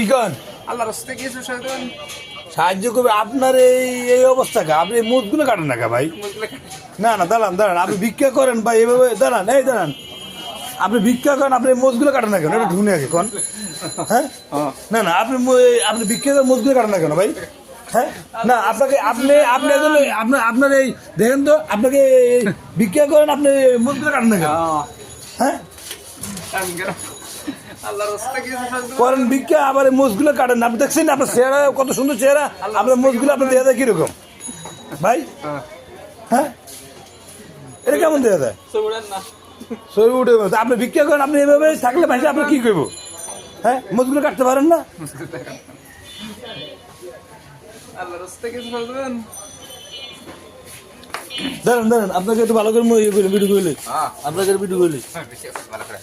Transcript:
কি কন আল্লাহর রাস্তায় কিছু সাহায্য করবে আপনার এই অবস্থা কা আপনি মুখগুলো কাটেন না কা ভাই না না দাঁড়ান দাঁড়ান আপনি ভিক্ষা করেন ভাই এভাবে দাঁড়ান এই দাঁড়ান আপনি ভিক্ষা করেন আপনি মুখগুলো কাটেন না কেন এটা ঢুনে আগে কোন হ্যাঁ না না আপনি ভিক্ষা করে মুখগুলো কাটেন না কেন ভাই হ্যাঁ না আপনাকে আপনি আপনি একজন আপনার এই দেখেন তো আপনাকে ভিক্ষা করেন আপনি মুখগুলো কাটেন না কেন হ্যাঁ আল্লাহর রাস্তায় কিছু করেন ভিক্ষা আবার এই মুখগুলো কাটেন আপনি দেখছেন আপনার চেহারা কত সুন্দর চেহারা আপনার মুখগুলো আপনার দেওয়া যায় কিরকম ভাই হ্যাঁ এটা কেমন দেওয়া যায় না শরীর উঠে আপনি ভিক্ষা করেন আপনি এভাবে থাকলে ভাই আপনি কি করবো হ্যাঁ মুখগুলো কাটতে পারেন না আল্লাহর রাস্তায় কিছু দাঁড়ান দাঁড়ান আপনাকে একটু ভালো করে ভিডিও করলে আপনাকে ভিডিও করলে ভালো করে